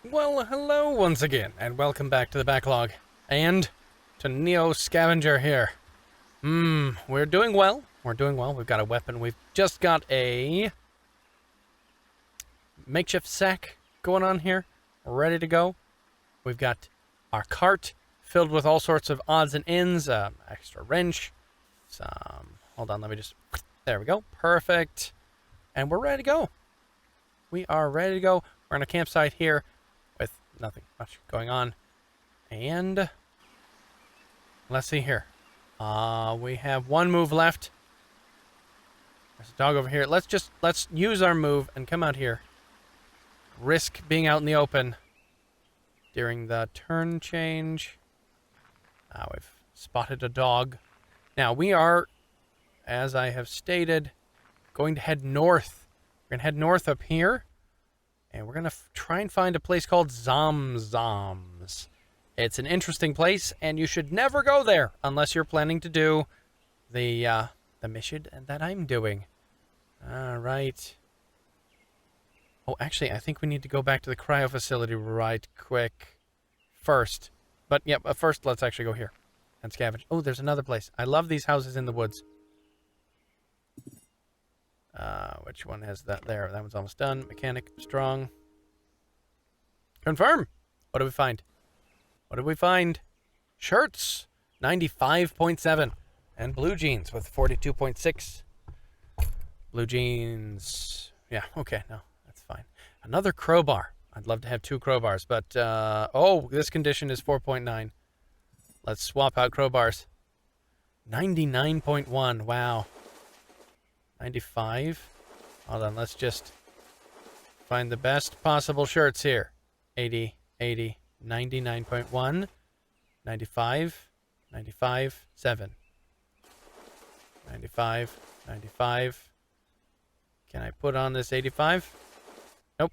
Well, hello once again, and welcome back to the backlog. And to Neo Scavenger here. We're doing well. We're doing well. We've got a weapon. We've just got a makeshift sack going on here, ready to go. We've got our cart filled with all sorts of odds and ends, extra wrench, hold on, let me just, there we go, perfect. And we're ready to go. We are ready to go. We're on a campsite here with nothing much going on. And let's see here. We have one move left. There's a dog over here. Let's use our move and come out here. Risk being out in the open during the turn change. We've spotted a dog. Now we are, as I have stated, going to head north. We're going to head north up here. And we're going to try and find a place called Zom Zom's. It's an interesting place, and you should never go there unless you're planning to do the mission that I'm doing. All right. Oh, actually, I think we need to go back to the cryo facility right quick first. But, yeah, first let's actually go here and scavenge. Oh, there's another place. I love these houses in the woods. Which one has that there? That one's almost done. Mechanic, strong. Confirm. What do we find? What did we find? Shirts, 95.7. And blue jeans with 42.6. Blue jeans. Yeah, okay, no, that's fine. Another crowbar. I'd love to have two crowbars, but, oh, this condition is 4.9. Let's swap out crowbars. 99.1, wow. 95. Hold on, let's just find the best possible shirts here. 80, 80, 99.1, 95, 95, 7. 95, 95. Can I put on this 85? Nope.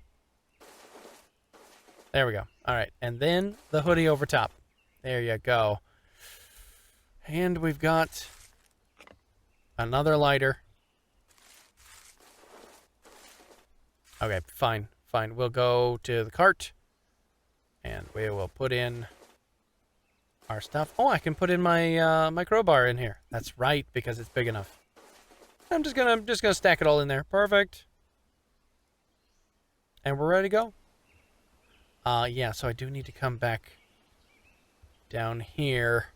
There we go. All right, and then the hoodie over top. There you go. And we've got another lighter. Okay, fine, fine. We'll go to the cart, and we will put in our stuff. Oh, I can put in my my crowbar in here. That's right, because it's big enough. I'm just gonna stack it all in there. Perfect. And we're ready to go. Yeah. So I do need to come back down here,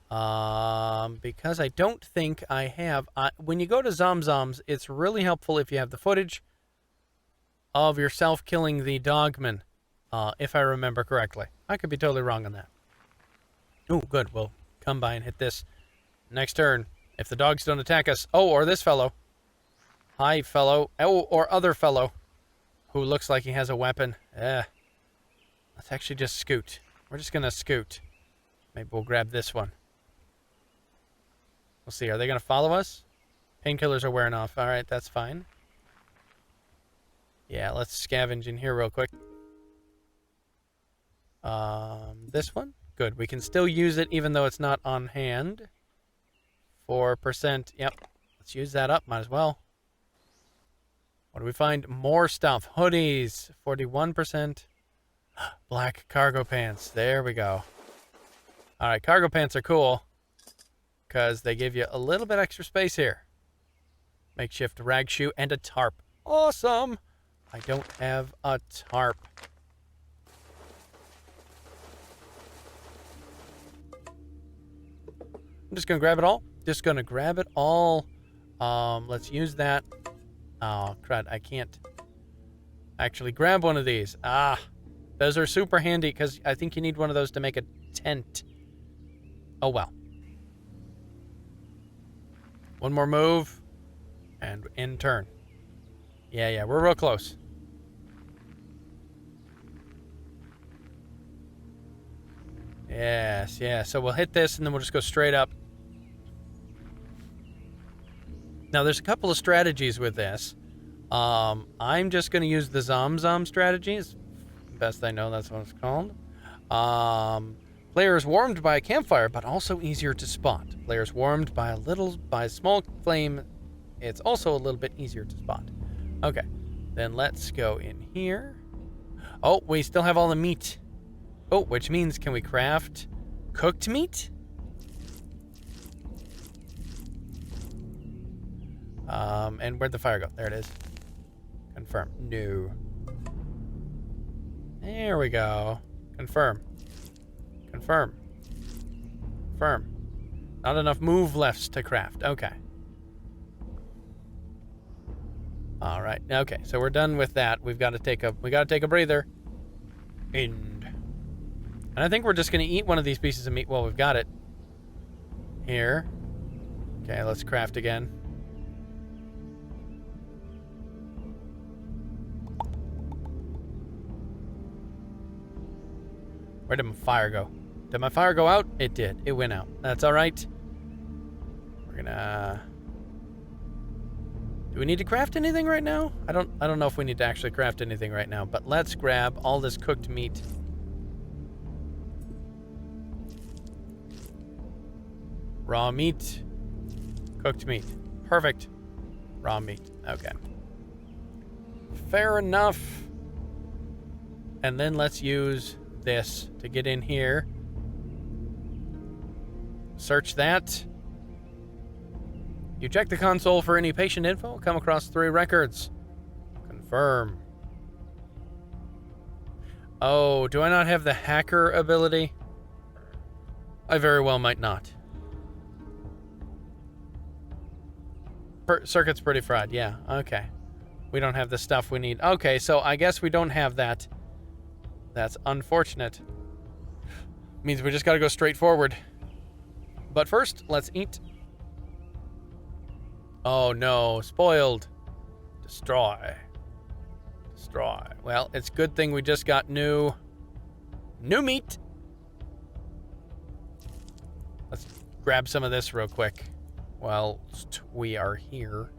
because I don't think I have. When you go to Zom Zom's, it's really helpful if you have the footage of yourself killing the dogman, if I remember correctly. I could be totally wrong on that. Oh, good. We'll come by and hit this next turn. If the dogs don't attack us. Oh, or this fellow. Hi, fellow. Oh, or other fellow who looks like he has a weapon. Let's actually just scoot. We're just going to scoot. Maybe we'll grab this one. We'll see. Are they going to follow us? Painkillers are wearing off. All right, that's fine. Yeah, let's scavenge in here real quick. This one? Good. We can still use it even though it's not on hand. 4%. Yep. Let's use that up. Might as well. What do we find? More stuff. Hoodies. 41%. Black cargo pants. There we go. All right. Cargo pants are cool because they give you a little bit extra space here. Makeshift rag shoe and a tarp. Awesome. I don't have a tarp. I'm just going to grab it all. Just going to grab it all. Let's use that. Oh, crud. I can't actually grab one of these. Those are super handy because I think you need one of those to make a tent. Oh, well. One more move. And in turn. Yeah, we're real close. Yes, yeah. So we'll hit this and then we'll just go straight up. Now, there's a couple of strategies with this. I'm just going to use the Zom Zom strategies. Best I know, that's what it's called. Player is warmed by a campfire, but also easier to spot. Player is warmed by a small flame. It's also a little bit easier to spot. Okay, then let's go in here. Oh, we still have all the meat. Oh, which means can we craft cooked meat? And where'd the fire go? There it is. Confirm. No. There we go. Confirm. Confirm. Confirm. Not enough move lefts to craft. Okay. All right. Okay, so we're done with that. We got to take a breather. And I think we're just going to eat one of these pieces of meat. Well, we've got it here. Okay, let's craft again. Where did my fire go? Did my fire go out? It did. It went out. That's all right. We're gonna... Do we need to craft anything right now? I don't know if we need to actually craft anything right now, but let's grab all this cooked meat. Raw meat. Cooked meat. Perfect. Raw meat. Okay. Fair enough. And then let's use this to get in here. Search that. You check the console for any patient info. Come across 3 records. Confirm. Oh, do I not have the hacker ability? I very well might not. Circuit's pretty fried. Yeah, okay. We don't have the stuff we need. Okay, so I guess we don't have that. That's unfortunate. Means we just gotta go straight forward. But first, let's eat. Oh no, spoiled. Destroy. Destroy. Well, it's a good thing we just got new meat. Let's grab some of this real quick whilst we are here.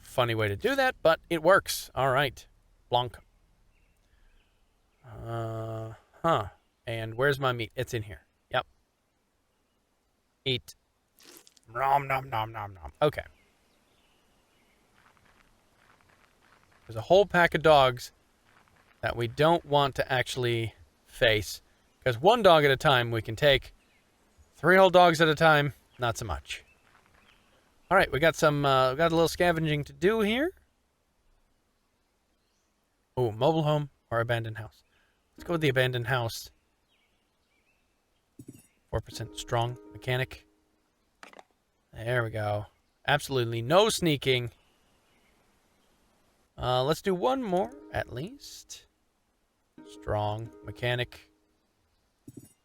Funny way to do that, but it works. All right. Blanc. And where's my meat? It's in here. Yep. Eat. Nom, nom, nom, nom, nom. Okay. There's a whole pack of dogs that we don't want to actually face. Because 1 dog at a time we can take. 3 whole dogs at a time, not so much. All right, we got a little scavenging to do here. Oh, mobile home or abandoned house. Let's go with the abandoned house. 4% strong mechanic. There we go. Absolutely no sneaking. Let's do 1 more at least. Strong mechanic.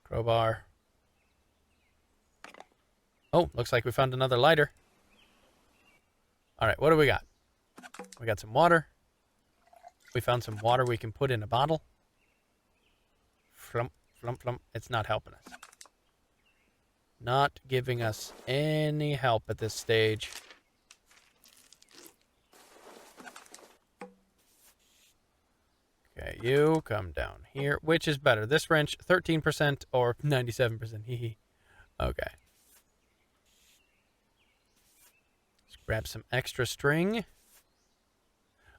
Crowbar. Oh, looks like we found another lighter. All right, what do we got? We got some water. We found some water we can put in a bottle. Flump, flump, flump. It's not helping us. Not giving us any help at this stage. Okay, you come down here. Which is better, this wrench, 13% or 97%? Hee. Okay. Let's grab some extra string.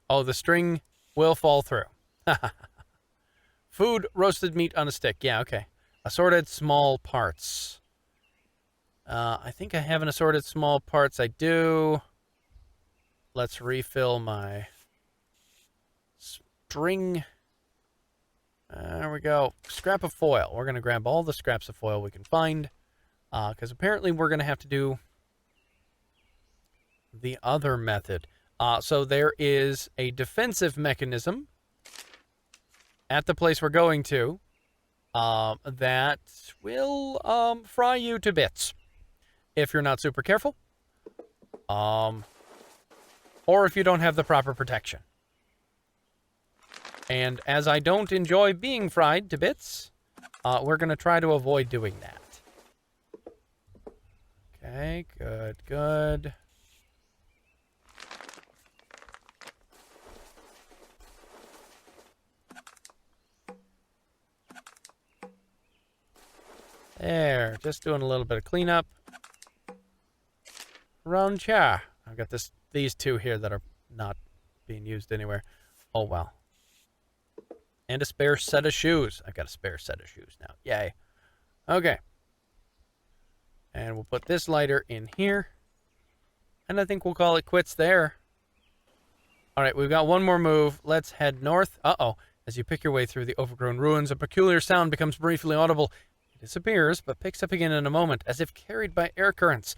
Oh, the string will fall through. Food, roasted meat on a stick. Yeah, okay. Assorted small parts. I think I have an assorted small parts. I do. Let's refill my string. There we go. Scrap of foil. We're going to grab all the scraps of foil we can find. Because apparently we're going to have to do the other method. So there is a defensive mechanism at the place we're going to that will fry you to bits if you're not super careful. Or if you don't have the proper protection. And as I don't enjoy being fried to bits, we're going to try to avoid doing that. Okay, good, good. There, just doing a little bit of cleanup. Around here. I've got these two here that are not being used anywhere. Oh, well. And a spare set of shoes. I've got a spare set of shoes now. Yay. Okay. And we'll put this lighter in here. And I think we'll call it quits there. All right, we've got one more move. Let's head north. Uh-oh. As you pick your way through the overgrown ruins, a peculiar sound becomes briefly audible. It disappears, but picks up again in a moment, as if carried by air currents.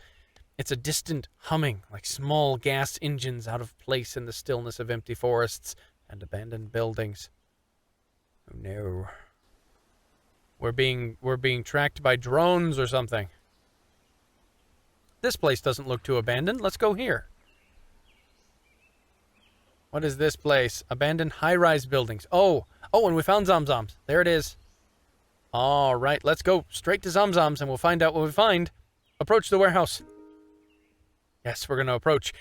It's a distant humming, like small gas engines out of place in the stillness of empty forests and abandoned buildings. Oh no. We're being tracked by drones or something. This place doesn't look too abandoned. Let's go here. What is this place? Abandoned high-rise buildings. Oh, and we found Zom Zoms. There it is. All right, let's go straight to Zom Zoms and we'll find out what we find. Approach the warehouse. Yes, we're going to approach.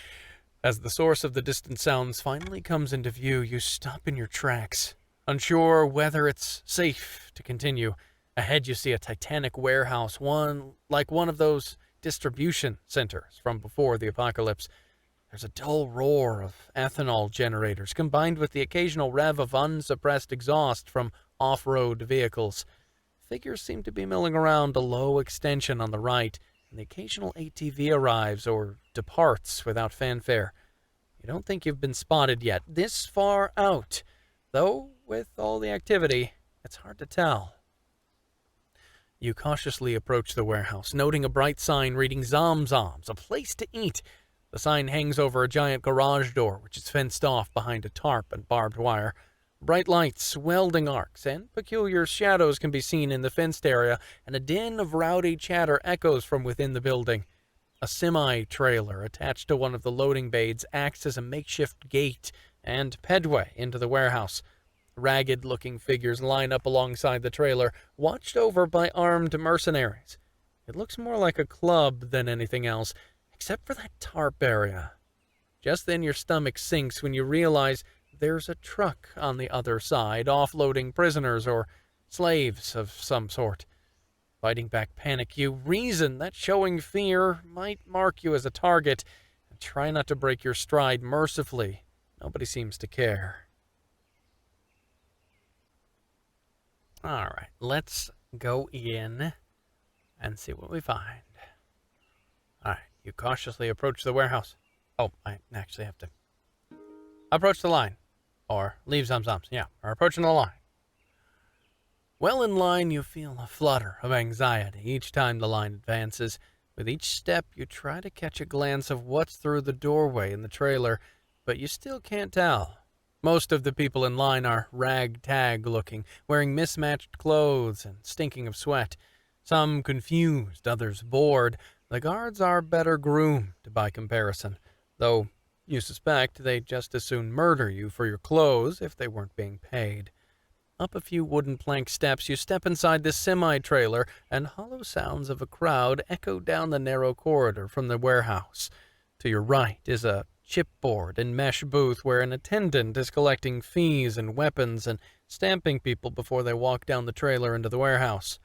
As the source of the distant sounds finally comes into view, you stop in your tracks, unsure whether it's safe to continue. Ahead you see a titanic warehouse, one of those distribution centers from before the apocalypse. There's a dull roar of ethanol generators, combined with the occasional rev of unsuppressed exhaust from off-road vehicles. Figures seem to be milling around a low extension on the right, and the occasional ATV arrives or departs without fanfare. You don't think you've been spotted yet, this far out, though with all the activity, it's hard to tell. You cautiously approach the warehouse, noting a bright sign reading Zom Zoms, a place to eat. The sign hangs over a giant garage door, which is fenced off behind a tarp and barbed wire. Bright lights, welding arcs, and peculiar shadows can be seen in the fenced area, and a din of rowdy chatter echoes from within the building. A semi-trailer attached to one of the loading bays acts as a makeshift gate and pedway into the warehouse. Ragged-looking figures line up alongside the trailer, watched over by armed mercenaries. It looks more like a club than anything else, except for that tarp area. Just then your stomach sinks when you realize there's a truck on the other side, offloading prisoners or slaves of some sort. Fighting back panic, you reason that showing fear might mark you as a target, and try not to break your stride mercifully. Nobody seems to care. All right, let's go in and see what we find. All right, you cautiously approach the warehouse. Oh, I actually have to approach the line. Or leave Zom Zoms. Yeah, we're approaching the line. Well in line, you feel a flutter of anxiety each time the line advances. With each step, you try to catch a glance of what's through the doorway in the trailer, but you still can't tell. Most of the people in line are ragtag looking, wearing mismatched clothes and stinking of sweat. Some confused, others bored. The guards are better groomed by comparison, though you suspect they'd just as soon murder you for your clothes if they weren't being paid. Up a few wooden plank steps, you step inside this semi-trailer, and hollow sounds of a crowd echo down the narrow corridor from the warehouse. To your right is a chipboard and mesh booth where an attendant is collecting fees and weapons and stamping people before they walk down the trailer into the warehouse.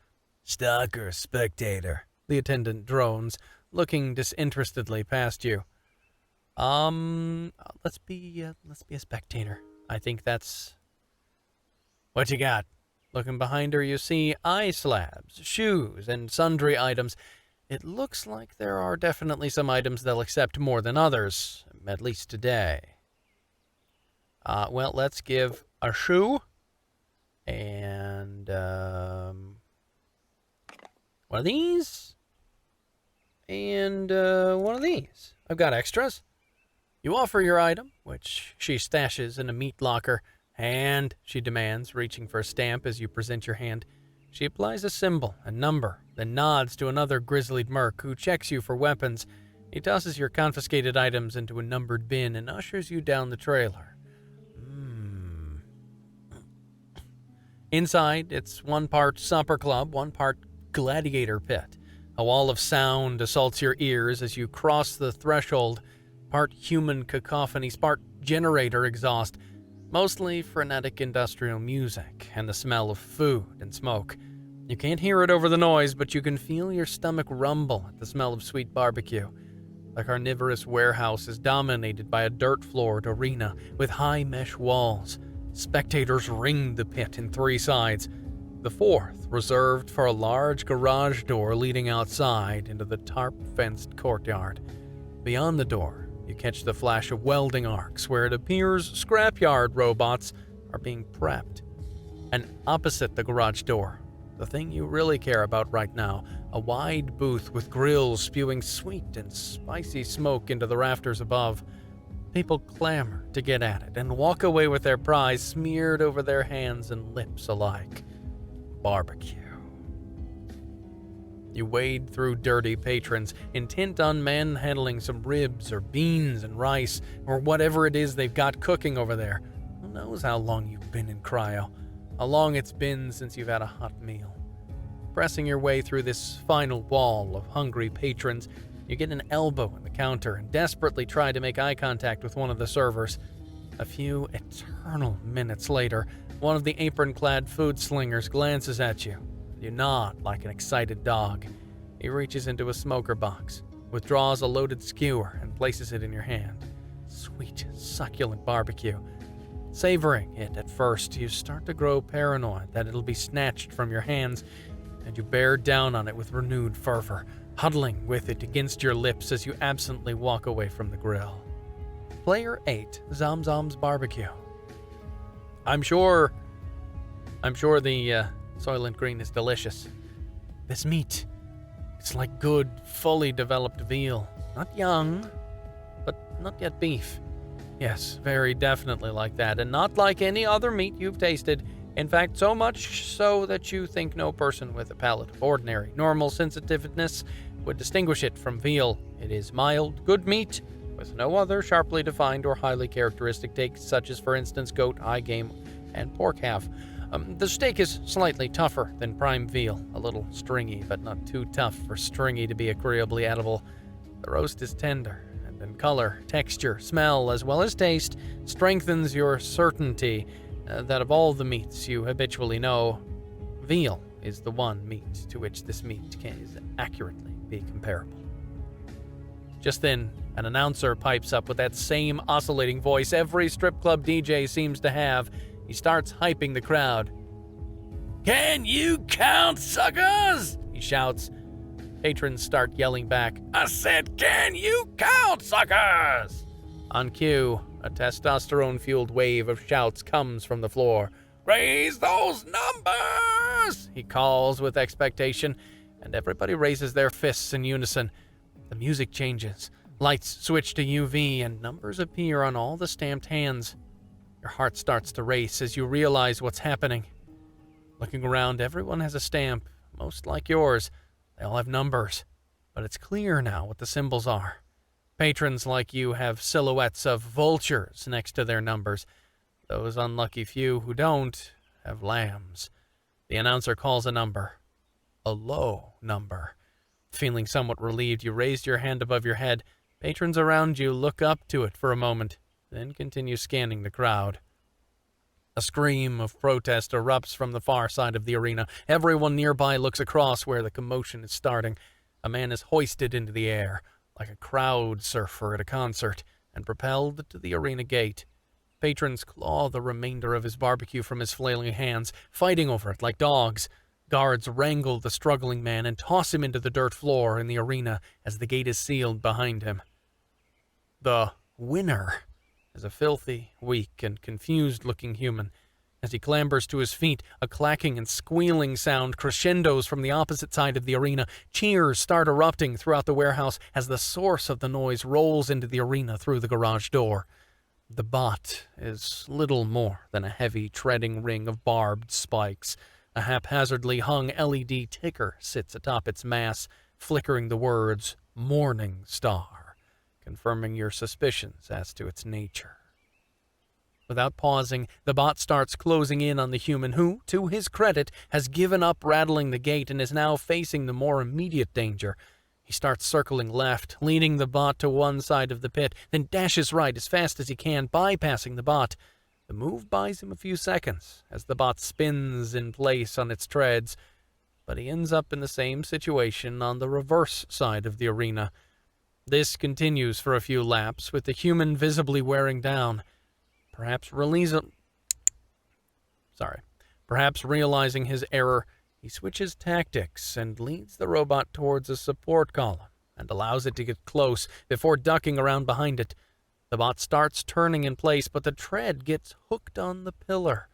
"Stalker, spectator," the attendant drones, looking disinterestedly past you. Let's be a spectator. I think that's what you got. Looking behind her, you see eye slabs, shoes, and sundry items. It looks like there are definitely some items they'll accept more than others, at least today. Well, let's give a shoe and one of these and one of these. I've got extras. You offer your item, which she stashes in a meat locker, and she demands, reaching for a stamp as you present your hand. She applies a symbol, a number, then nods to another grizzlied merc who checks you for weapons. He tosses your confiscated items into a numbered bin and ushers you down the trailer. Inside, it's one part supper club, one part gladiator pit. A wall of sound assaults your ears as you cross the threshold. Part human cacophony, part generator exhaust, mostly frenetic industrial music and the smell of food and smoke. You can't hear it over the noise, but you can feel your stomach rumble at the smell of sweet barbecue. The carnivorous warehouse is dominated by a dirt-floored arena with high mesh walls. Spectators ring the pit in 3 sides, the 4th reserved for a large garage door leading outside into the tarp-fenced courtyard. Beyond the door, you catch the flash of welding arcs where it appears scrapyard robots are being prepped. And opposite the garage door, the thing you really care about right now, a wide booth with grills spewing sweet and spicy smoke into the rafters above. People clamor to get at it and walk away with their prize smeared over their hands and lips alike. Barbecue. You wade through dirty patrons, intent on manhandling some ribs or beans and rice, or whatever it is they've got cooking over there. Who knows how long you've been in cryo? How long it's been since you've had a hot meal. Pressing your way through this final wall of hungry patrons, you get an elbow in the counter and desperately try to make eye contact with one of the servers. A few eternal minutes later, one of the apron-clad food slingers glances at you. You nod like an excited dog. He reaches into a smoker box, withdraws a loaded skewer, and places it in your hand. Sweet, succulent barbecue. Savoring it at first, you start to grow paranoid that it'll be snatched from your hands, and you bear down on it with renewed fervor, huddling with it against your lips as you absently walk away from the grill. Player 8, Zom Zom's barbecue. I'm sure the Soylent Green is delicious. This meat, it's like good, fully developed veal. Not young, but not yet beef. Yes, very definitely like that, and not like any other meat you've tasted. In fact, so much so that you think no person with a palate of ordinary, normal sensitiveness would distinguish it from veal. It is mild, good meat, with no other sharply defined or highly characteristic tastes, such as, for instance, goat, eye game, and pork half. The steak is slightly tougher than prime veal, a little stringy, but not too tough for stringy to be agreeably edible. The roast is tender, and in color, texture, smell, as well as taste, strengthens your certainty that of all the meats you habitually know, veal is the one meat to which this meat can accurately be comparable. Just then, an announcer pipes up with that same oscillating voice every strip club DJ seems to have. He starts hyping the crowd. "Can you count, suckers?" he shouts. Patrons start yelling back, "I said, can you count, suckers?" On cue, a testosterone-fueled wave of shouts comes from the floor. "Raise those numbers!" he calls with expectation, and everybody raises their fists in unison. The music changes. Lights switch to UV, and numbers appear on all the stamped hands. Your heart starts to race as you realize what's happening. Looking around, everyone has a stamp, most like yours. They all have numbers, but it's clear now what the symbols are. Patrons like you have silhouettes of vultures next to their numbers. Those unlucky few who don't have lambs. The announcer calls a number. A low number. Feeling somewhat relieved, you raise your hand above your head. Patrons around you look up to it for a moment, then continue scanning the crowd. A scream of protest erupts from the far side of the arena. Everyone nearby looks across where the commotion is starting. A man is hoisted into the air, like a crowd surfer at a concert, and propelled to the arena gate. Patrons claw the remainder of his barbecue from his flailing hands, fighting over it like dogs. Guards wrangle the struggling man and toss him into the dirt floor in the arena as the gate is sealed behind him. The winner is a filthy, weak, and confused-looking human. As he clambers to his feet, a clacking and squealing sound crescendos from the opposite side of the arena. Cheers start erupting throughout the warehouse as the source of the noise rolls into the arena through the garage door. The bot is little more than a heavy treading ring of barbed spikes. A haphazardly hung LED ticker sits atop its mass, flickering the words, "Morning Star," confirming your suspicions as to its nature. Without pausing, the bot starts closing in on the human who, to his credit, has given up rattling the gate and is now facing the more immediate danger. He starts circling left, leading the bot to one side of the pit, then dashes right as fast as he can, bypassing the bot. The move buys him a few seconds as the bot spins in place on its treads, but he ends up in the same situation on the reverse side of the arena. This continues for a few laps, with the human visibly wearing down. Perhaps realizing his error, he switches tactics and leads the robot towards a support column and allows it to get close before ducking around behind it. The bot starts turning in place, but the tread gets hooked on the pillar,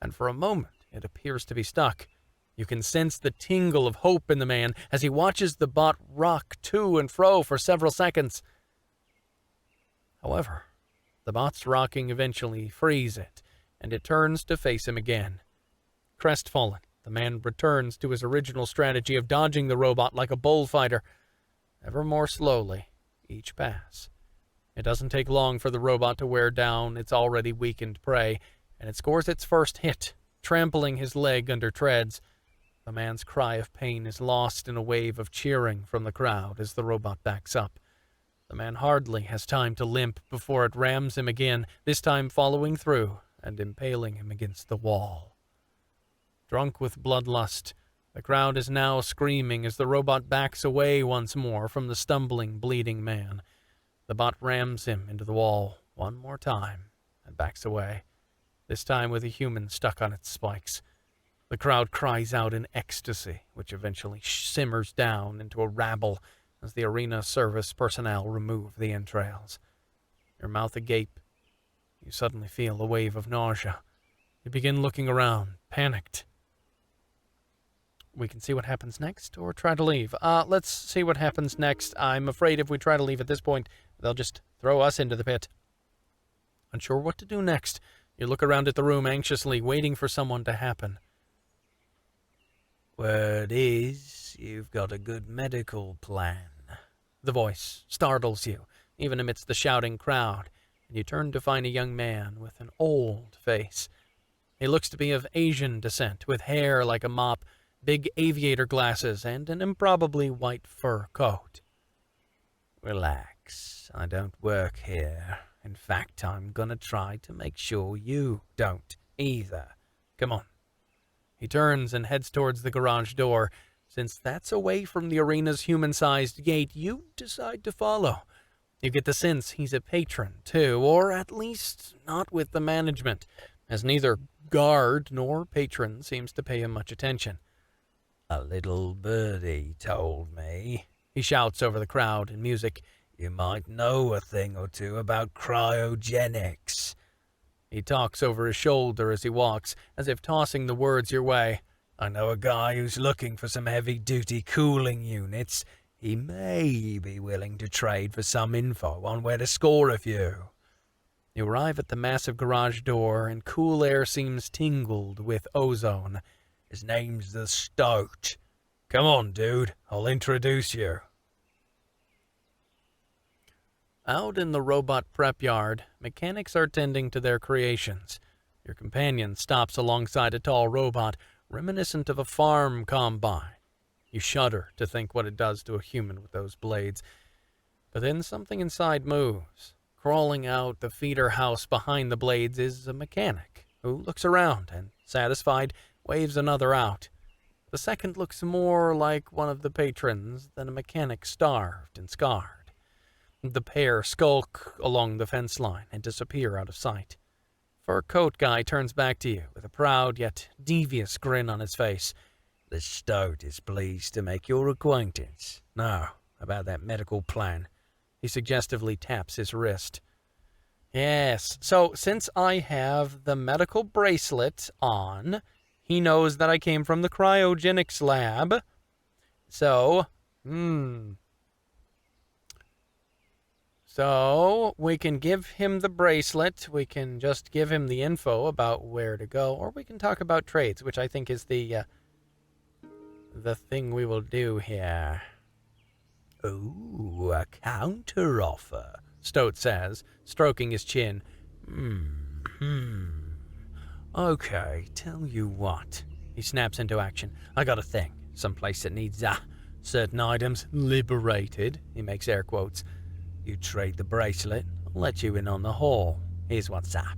and for a moment it appears to be stuck. You can sense the tingle of hope in the man as he watches the bot rock to and fro for several seconds. However, the bot's rocking eventually frees it, and it turns to face him again. Crestfallen, the man returns to his original strategy of dodging the robot like a bullfighter, ever more slowly, each pass. It doesn't take long for the robot to wear down its already weakened prey, and it scores its first hit, trampling his leg under treads. The man's cry of pain is lost in a wave of cheering from the crowd as the robot backs up. The man hardly has time to limp before it rams him again, this time following through and impaling him against the wall. Drunk with bloodlust, the crowd is now screaming as the robot backs away once more from the stumbling, bleeding man. The bot rams him into the wall one more time and backs away, this time with a human stuck on its spikes. The crowd cries out in ecstasy, which eventually simmers down into a rabble as the arena service personnel remove the entrails. Your mouth agape, you suddenly feel a wave of nausea. You begin looking around, panicked. We can see what happens next, or try to leave. Let's see what happens next. I'm afraid if we try to leave at this point, they'll just throw us into the pit. Unsure what to do next, you look around at the room anxiously, waiting for someone to happen. Word is, you've got a good medical plan. The voice startles you, even amidst the shouting crowd, and you turn to find a young man with an old face. He looks to be of Asian descent, with hair like a mop, big aviator glasses, and an improbably white fur coat. Relax, I don't work here. In fact, I'm gonna try to make sure you don't either. Come on. He turns and heads towards the garage door. Since that's away from the arena's human-sized gate, you decide to follow. You get the sense he's a patron, too, or at least not with the management, as neither guard nor patron seems to pay him much attention. A little birdie told me, he shouts over the crowd and music, you might know a thing or two about cryogenics. He talks over his shoulder as he walks, as if tossing the words your way. I know a guy who's looking for some heavy-duty cooling units. He may be willing to trade for some info on where to score a few. You arrive at the massive garage door, and cool air seems tingled with ozone. His name's the Stoat. Come on, dude. I'll introduce you. Out in the robot prep yard, mechanics are tending to their creations. Your companion stops alongside a tall robot, reminiscent of a farm combine. You shudder to think what it does to a human with those blades. But then something inside moves. Crawling out the feeder house behind the blades is a mechanic, who looks around and, satisfied, waves another out. The second looks more like one of the patrons than a mechanic starved and scarred. The pair skulk along the fence line and disappear out of sight. Fur coat guy turns back to you with a proud yet devious grin on his face. The Stoat is pleased to make your acquaintance. Now, about that medical plan. He suggestively taps his wrist. Yes, so since I have the medical bracelet on, he knows that I came from the cryogenics lab. So, So, we can give him the bracelet, we can just give him the info about where to go, or we can talk about trades, which I think is the thing we will do here. Ooh, a counter-offer, Stoat says, stroking his chin. Okay, tell you what. He snaps into action. I got a thing, someplace that needs, certain items liberated, he makes air quotes. You trade the bracelet, I'll let you in on the haul. Here's what's up.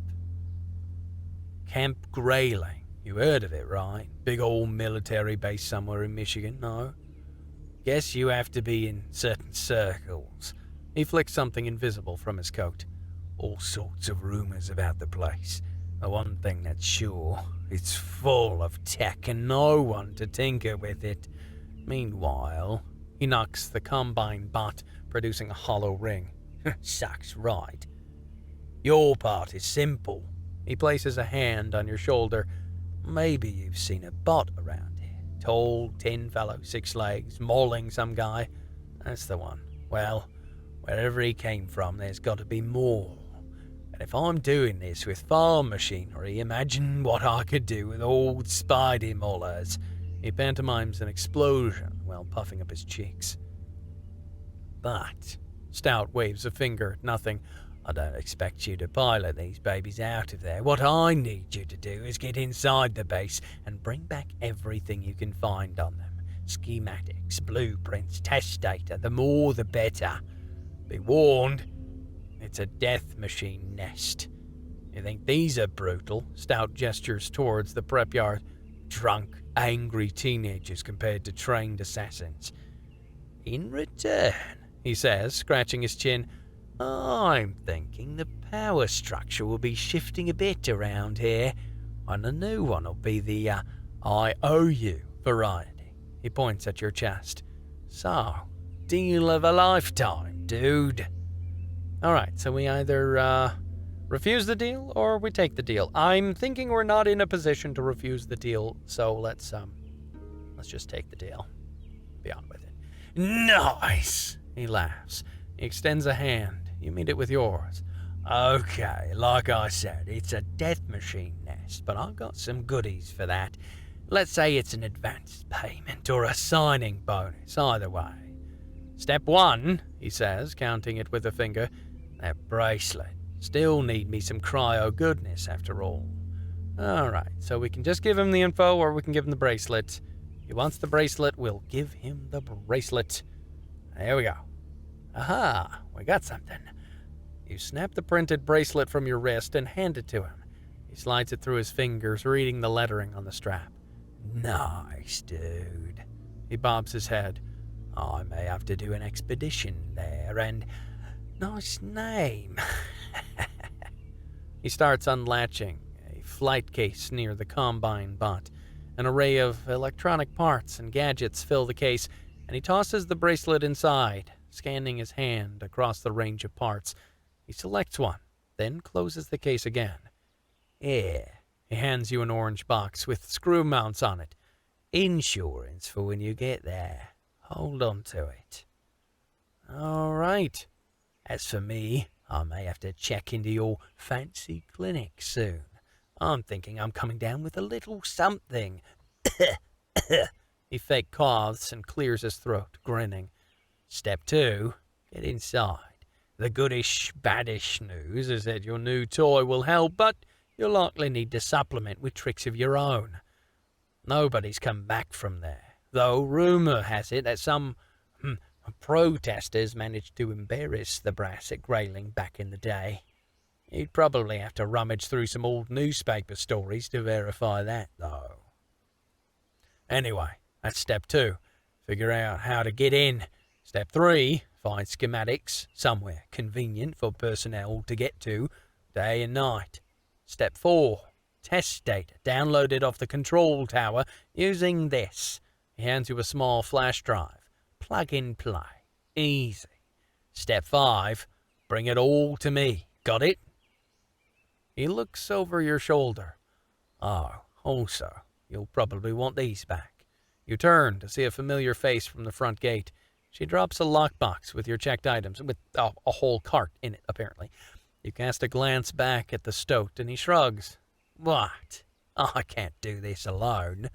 Camp Grayling. You heard of it, right? Big old military base somewhere in Michigan, no? Guess you have to be in certain circles. He flicks something invisible from his coat. All sorts of rumors about the place. The one thing that's sure, it's full of tech and no one to tinker with it. Meanwhile, he knocks the combine bot, producing a hollow ring. Sucks right. Your part is simple. He places a hand on your shoulder. Maybe you've seen a bot around here. Tall, tin fellow, 6 legs, mauling some guy. That's the one. Well, wherever he came from, there's got to be more. And if I'm doing this with farm machinery, imagine what I could do with old Spidey Mullers. He pantomimes an explosion while puffing up his cheeks. But Stout waves a finger at nothing. I don't expect you to pilot these babies out of there. What I need you to do is get inside the base and bring back everything you can find on them. Schematics, blueprints, test data. The more the better. Be warned, it's a death machine nest. You think these are brutal? Stout gestures towards the prep yard. Drunk, angry teenagers compared to trained assassins. In return, he says, scratching his chin, I'm thinking the power structure will be shifting a bit around here, and the new one will be the I owe you variety. He points at your chest. So, deal of a lifetime, dude. Alright, so we either refuse the deal or we take the deal. I'm thinking we're not in a position to refuse the deal, so let's just take the deal. Be on with it. Nice! He laughs. He extends a hand. You meet it with yours. Okay, like I said, it's a death machine nest, but I've got some goodies for that. Let's say it's an advance payment or a signing bonus, either way. Step 1, he says, counting it with a finger. That bracelet. Still need me some cryo goodness, after all. Alright, so we can just give him the info or we can give him the bracelet. He wants the bracelet, we'll give him the bracelet. There we go. Aha, we got something. You snap the printed bracelet from your wrist and hand it to him. He slides it through his fingers, reading the lettering on the strap. Nice, dude. He bobs his head. I may have to do an expedition there, and nice name. He starts unlatching a flight case near the combine bot. An array of electronic parts and gadgets fill the case, and he tosses the bracelet inside, scanning his hand across the range of parts. He selects one, then closes the case again. Here, he hands you an orange box with screw mounts on it. Insurance for when you get there. Hold on to it. All right. As for me, I may have to check into your fancy clinic soon. I'm thinking I'm coming down with a little something. He fake coughs and clears his throat, grinning. Step 2, get inside. The goodish, baddish news is that your new toy will help, but you'll likely need to supplement with tricks of your own. Nobody's come back from there, though rumor has it that some protesters managed to embarrass the brass at Grayling back in the day. You'd probably have to rummage through some old newspaper stories to verify that, though. Anyway, that's step 2. Figure out how to get in. Step 3, find schematics somewhere convenient for personnel to get to day and night. Step 4, test data downloaded off the control tower using this. He hands you a small flash drive. Plug and play. Easy. Step 5, bring it all to me. Got it? He looks over your shoulder. Oh, also, you'll probably want these back. You turn to see a familiar face from the front gate. She drops a lockbox with your checked items, with a whole cart in it, apparently. You cast a glance back at the stoat, and he shrugs. What? I can't do this alone.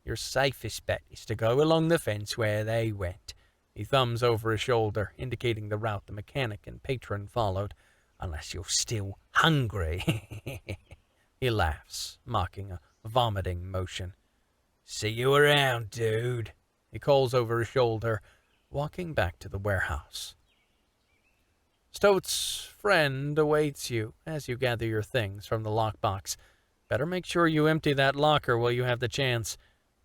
Your safest bet is to go along the fence where they went. He thumbs over his shoulder, indicating the route the mechanic and patron followed. Unless you're still hungry. He laughs, mocking a vomiting motion. See you around, dude. He calls over his shoulder, walking back to the warehouse. Stoat's friend awaits you as you gather your things from the lockbox. Better make sure you empty that locker while you have the chance.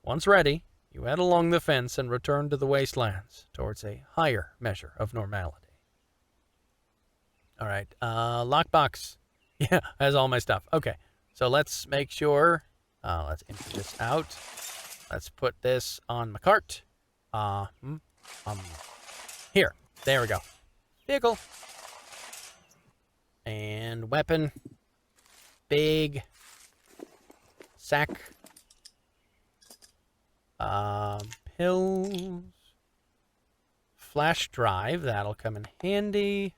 Once ready, you head along the fence and return to the wastelands towards a higher measure of normality. All right. Lockbox. Yeah, has all my stuff. Okay. So let's make sure. Let's empty this out. Let's put this on my cart. Here. There we go. Vehicle. And weapon. Big. Sack. Pills. Flash drive. That'll come in handy.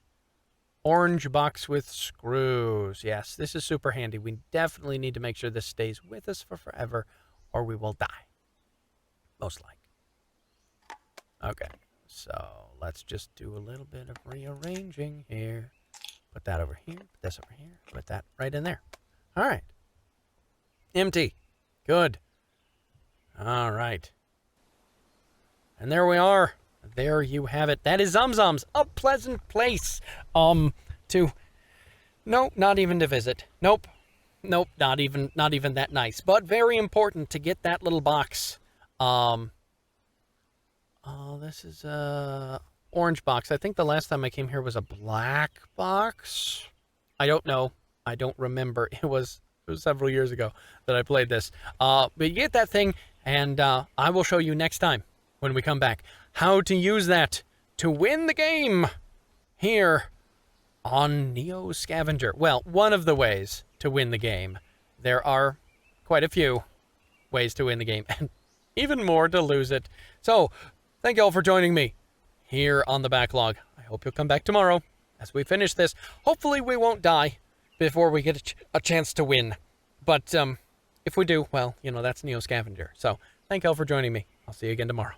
Orange box with screws. Yes, this is super handy. We definitely need to make sure this stays with us for forever, or we will die. Most likely. Okay, so let's just do a little bit of rearranging here. Put that over here, put this over here, put that right in there. All right. Empty. Good. All right. And there we are. There you have it. That is Zom Zom's, a pleasant place. No, not even to visit. Nope, not even that nice. But very important to get that little box. This is a orange box. I think the last time I came here was a black box. I don't know. I don't remember. It was several years ago that I played this. But you get that thing, and I will show you next time when we come back how to use that to win the game here on Neo Scavenger. Well, one of the ways to win the game. There are quite a few ways to win the game, and even more to lose it. So, thank you all for joining me here on the backlog. I hope you'll come back tomorrow as we finish this. Hopefully we won't die before we get a chance to win. But if we do, well, that's Neo Scavenger. So, thank you all for joining me. I'll see you again tomorrow.